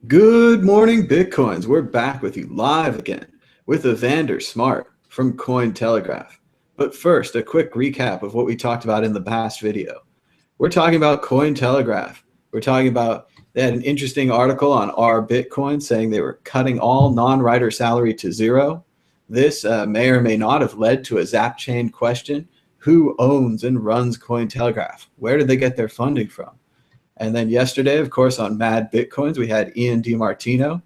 Good morning, Bitcoins. We're back with you live again with Evander Smart from CoinTelegraph. But first, a quick recap of what we talked about in the past video. We're talking about CoinTelegraph. We're talking about they had an interesting article on our Bitcoin saying they were cutting all non-writer salary to zero. This may or may not have led to a Zapchain question. Who owns and runs CoinTelegraph? Where did they get their funding from? And then yesterday, of course, on Mad Bitcoins, we had Ian DiMartino.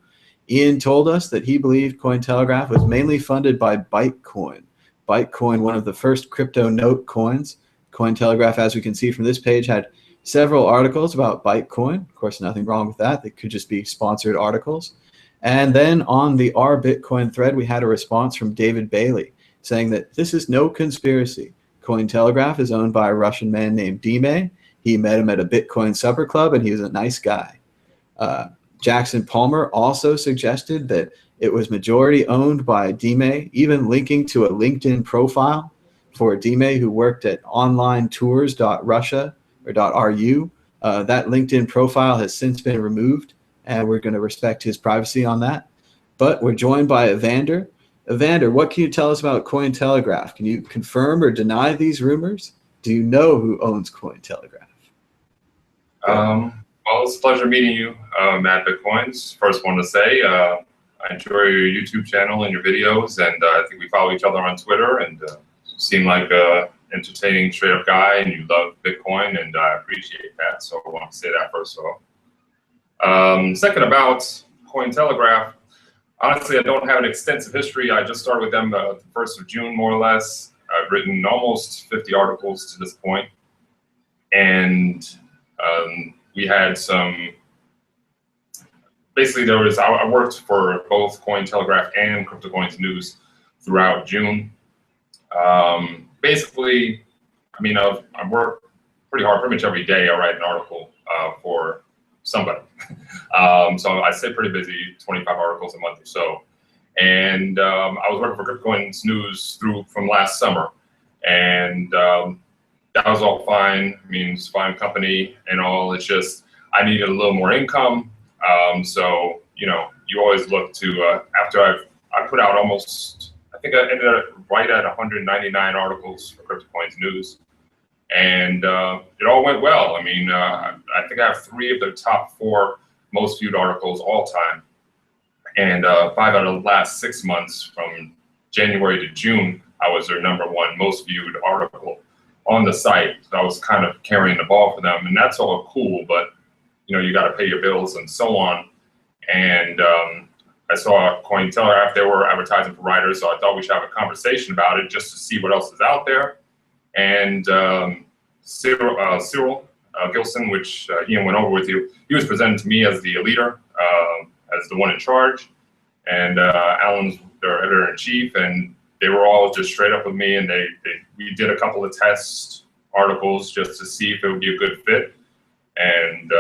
Ian told us that he believed Cointelegraph was mainly funded by Bytecoin. Bytecoin, one of the first crypto note coins. Cointelegraph, as we can see from this page, had several articles about Bytecoin. Of course, nothing wrong with that. They could just be sponsored articles. And then on the R Bitcoin thread, we had a response from David Bailey saying that this is no conspiracy. Cointelegraph is owned by a Russian man named Dime. He met him at a Bitcoin supper club, and he was a nice guy. Jackson Palmer also suggested that it was majority owned by Dime, even linking to a LinkedIn profile for Dime, who worked at onlinetours.russia or .ru. That LinkedIn profile has since been removed, and we're going to respect his privacy on that. But we're joined by Evander. Evander, what can you tell us about Cointelegraph? Can you confirm or deny these rumors? Do you know who owns Cointelegraph? Well, it's a pleasure meeting you, Matt Bitcoins. First, want to say I enjoy your YouTube channel and your videos, and I think we follow each other on Twitter, and you seem like a entertaining, straight-up guy, and you love Bitcoin, and I appreciate that. So I want to say that first of all. Second, about Cointelegraph. Honestly, I don't have an extensive history. I just started with them the 1st of June, more or less. I've written almost 50 articles to this point, and we had some, basically I worked for both Cointelegraph and CryptoCoins News throughout June. Basically, I mean, I work pretty hard, pretty much every day I write an article for somebody. So I stay pretty busy, 25 articles a month or so. And I was working for CryptoCoins News from last summer. And that was all fine. I mean, it's a fine company and all. It's just I needed a little more income. So you know, you always look to after I put out almost, I think I ended up right at 199 articles for CryptoCoins News, and it all went well. I mean, I think I have 3 of the top 4 most viewed articles all time, and 5 out of the last 6 months from January to June, I was their #1 most viewed article on the site. So I was kind of carrying the ball for them, and that's all cool, but you know, you got to pay your bills and so on. And I saw Cointelegraph, they were advertising for writers, so I thought we should have a conversation about it just to see what else is out there. And Cyril Gilson, which Ian went over with you, he was presented to me as the leader, as the one in charge, and Alan's their editor-in-chief, and they were all just straight up with me, and we did a couple of test articles just to see if it would be a good fit. And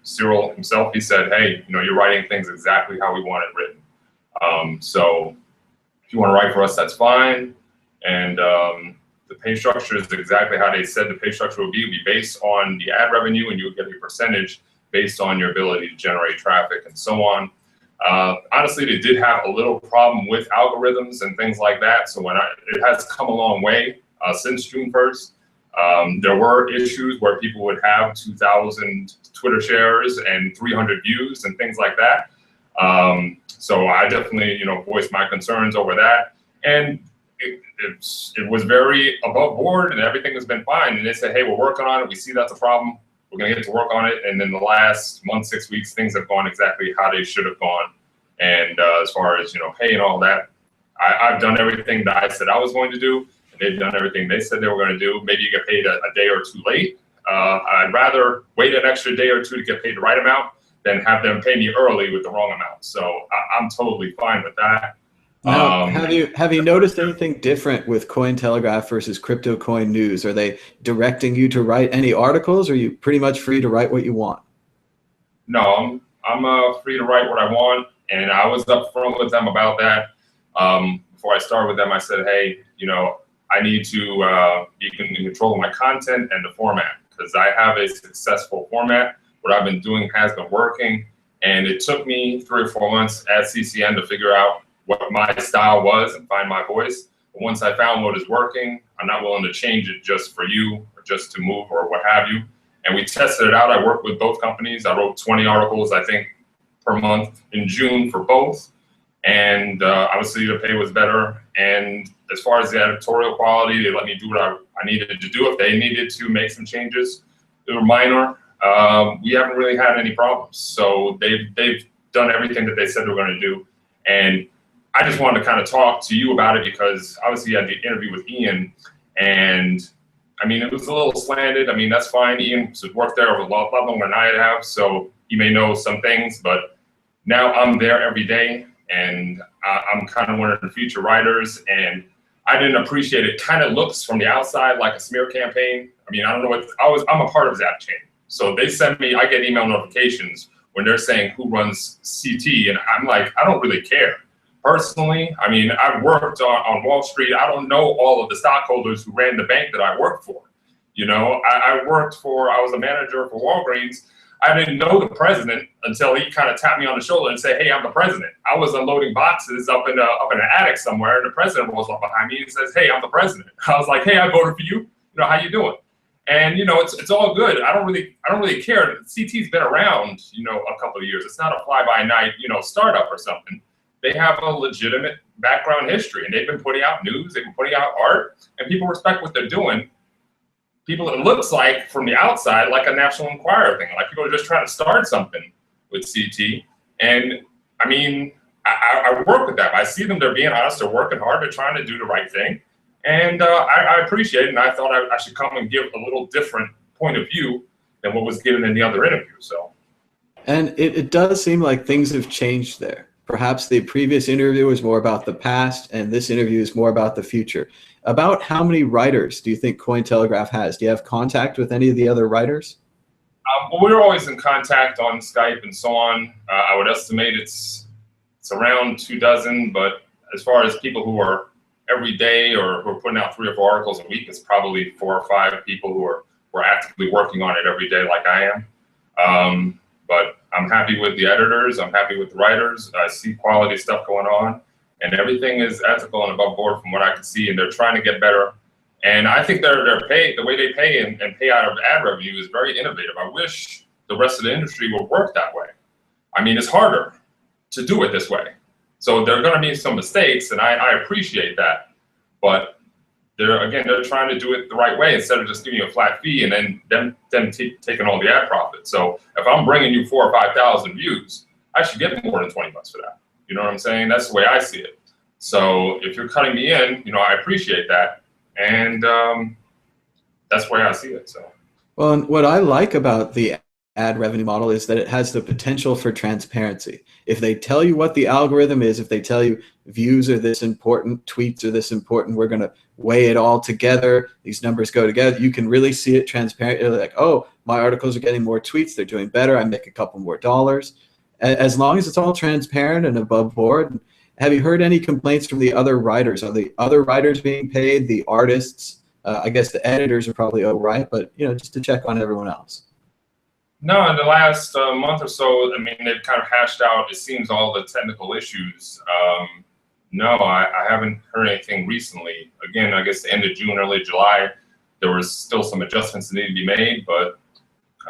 Cyril himself, he said, hey, you know, you're writing things exactly how we want it written. So if you want to write for us, that's fine. And the pay structure is exactly how they said the pay structure would be based on the ad revenue, and you would get a percentage based on your ability to generate traffic and so on. Honestly, they did have a little problem with algorithms and things like that. So it has come a long way since June 1st. There were issues where people would have 2,000 Twitter shares and 300 views and things like that. So I definitely, you know, voiced my concerns over that. And it was very above board, and everything has been fine. And they said, hey, we're working on it. We see that's a problem. We're going to get to work on it. And in the last month, 6 weeks, things have gone exactly how they should have gone. And as far as, you know, pay and all that, I've done everything that I said I was going to do. And they've done everything they said they were going to do. Maybe you get paid a day or 2 late. I'd rather wait an extra day or 2 to get paid the right amount than have them pay me early with the wrong amount. So I'm totally fine with that. Now, have you noticed anything different with Cointelegraph versus CryptoCoin News? Are they directing you to write any articles, or are you pretty much free to write what you want? No, I'm free to write what I want, and I was upfront with them about that. Before I started with them, I said, hey, you know, I need to be in control of my content and the format, because I have a successful format. What I've been doing has been working, And it took me 3 or 4 months at CCN to figure out what my style was and find my voice. But once I found what is working, I'm not willing to change it just for you or just to move or what have you. And we tested it out. I worked with both companies. I wrote 20 articles, I think, per month in June for both. And obviously the pay was better. And as far as the editorial quality, they let me do what I needed to do. If they needed to make some changes, they were minor. We haven't really had any problems. So they've done everything that they said they were going to do. And I just wanted to kind of talk to you about it because obviously you had the interview with Ian, and I mean, it was a little slanted. I mean, that's fine. Ian has worked there over a lot longer than I have, so he may know some things, but now I'm there every day, and I'm kind of one of the future writers, and I didn't appreciate it. Kind of looks from the outside like a smear campaign. I mean, I don't know what, I'm a part of that chain. So they send me, I get email notifications when they're saying who runs CT, and I'm like, I don't really care. Personally, I mean, I've worked on Wall Street. I don't know all of the stockholders who ran the bank that I worked for. You know, I was a manager for Walgreens. I didn't know the president until he kind of tapped me on the shoulder and said, "Hey, I'm the president." I was unloading boxes up in an attic somewhere, and the president rolls up behind me and says, "Hey, I'm the president." I was like, "Hey, I voted for you. You know, how you doing?" And you know, it's all good. I don't really care. CT's been around, you know, a couple of years. It's not a fly-by-night, you know, startup or something. They have a legitimate background history, and they've been putting out news, they've been putting out art, and people respect what they're doing. People, it looks like from the outside, like a National Enquirer thing, like people are just trying to start something with CT. And I mean, I work with them. I see them, they're being honest, they're working hard, they're trying to do the right thing. And I appreciate it, and I thought I should come and give a little different point of view than what was given in the other interview, so. And it does seem like things have changed there. Perhaps the previous interview was more about the past, and this interview is more about the future. About how many writers do you think CoinTelegraph has? Do you have contact with any of the other writers? Well, we're always in contact on Skype and so on. I would estimate it's around 24, but as far as people who are every day or who are putting out 3 or 4 articles a week, it's probably 4 or 5 people who are actively working on it every day like I am. But I'm happy with the editors, I'm happy with the writers, I see quality stuff going on, and everything is ethical and above board from what I can see, and they're trying to get better. And I think their pay, the way they pay and pay out of ad revenue is very innovative. I wish the rest of the industry would work that way. I mean, it's harder to do it this way. So there are gonna be some mistakes, and I appreciate that, but they're trying to do it the right way instead of just giving you a flat fee and then them taking all the ad profit. So if I'm bringing you 4,000 or 5,000 views, I should get more than $20 for that. You know what I'm saying? That's the way I see it. So if you're cutting me in, you know, I appreciate that, and that's the way I see it. So. Well, and what I like about the ad revenue model is that it has the potential for transparency. If they tell you what the algorithm is, if they tell you views are this important, tweets are this important, we're going to weigh it all together, these numbers go together, you can really see it transparent. You're like, oh, my articles are getting more tweets, they're doing better, I make a couple more dollars. As long as it's all transparent and above board. Have you heard any complaints from the other writers? Are the other writers being paid, the artists? I guess the editors are probably all right, but you know, just to check on everyone else. No, in the last month or so, I mean, they've kind of hashed out, it seems, all the technical issues. No, I haven't heard anything recently. Again, I guess the end of June, early July, there was still some adjustments that need to be made, but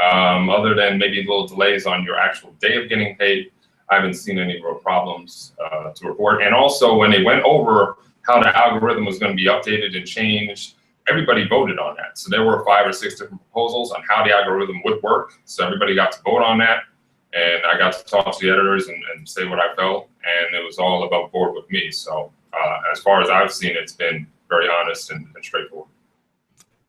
other than maybe little delays on your actual day of getting paid, I haven't seen any real problems to report. And also, when they went over how the algorithm was going to be updated and changed, everybody voted on that. So there were 5 or 6 different proposals on how the algorithm would work. So everybody got to vote on that. And I got to talk to the editors and say what I felt. And it was all above board with me. So as far as I've seen, it's been very honest and straightforward.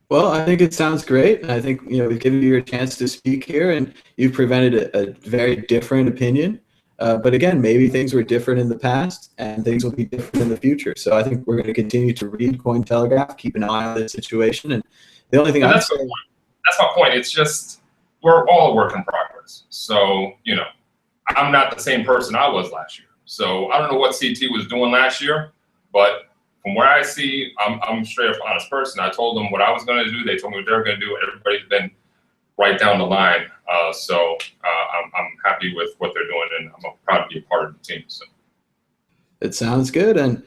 Well, I think it sounds great. And I think, you know, we've given you a chance to speak here, and you've presented a very different opinion. But again, maybe things were different in the past and things will be different in the future. So I think we're going to continue to read CoinTelegraph, keep an eye on this situation. And the only thing I'd say— that's my point. It's just, we're all a work in progress. So, you know, I'm not the same person I was last year. So I don't know what CT was doing last year, but from where I see, I'm a straight up honest person. I told them what I was going to do. They told me what they were going to do. Everybody's been right down the line. So I'm happy happy with what they're doing, and I'm proud to be a part of the team. So it sounds good, and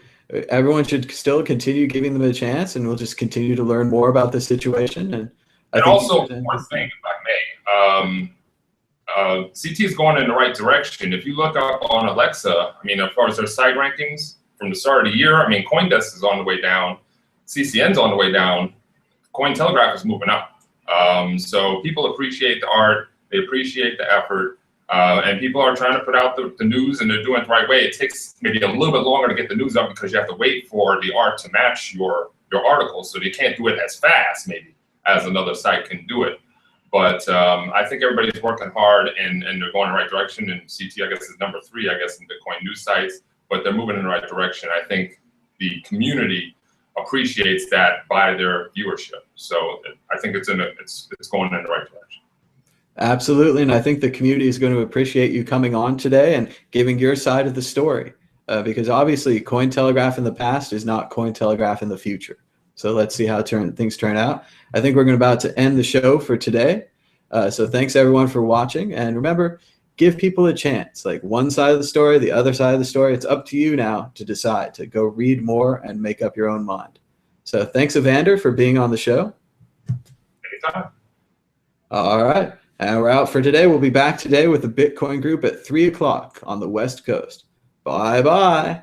everyone should still continue giving them a chance, and we'll just continue to learn more about the situation. And I think also one thing, if I may, CT is going in the right direction. If you look up on Alexa, I mean, as far as their site rankings from the start of the year, I mean, CoinDesk is on the way down, CCN's on the way down, CoinTelegraph is moving up. So people appreciate the art, they appreciate the effort, and people are trying to put out the news, and they're doing it the right way. It takes maybe a little bit longer to get the news up because you have to wait for the art to match your article, so they can't do it as fast maybe as another site can do it. But I think everybody's working hard, and they're going in the right direction. And CT, I guess, is number 3, I guess, in Bitcoin news sites, but they're moving in the right direction. I think the community appreciates that by their viewership. So I think it's going in the right direction. Absolutely, and I think the community is going to appreciate you coming on today and giving your side of the story, because obviously CoinTelegraph in the past is not CoinTelegraph in the future. So let's see how things turn out. I think we're about to end the show for today. So thanks everyone for watching, and remember, give people a chance. Like one side of the story, the other side of the story. It's up to you now to decide to go read more and make up your own mind. So thanks, Evander, for being on the show. Anytime. All right. And we're out for today. We'll be back today with the Bitcoin group at 3 o'clock on the West Coast. Bye-bye.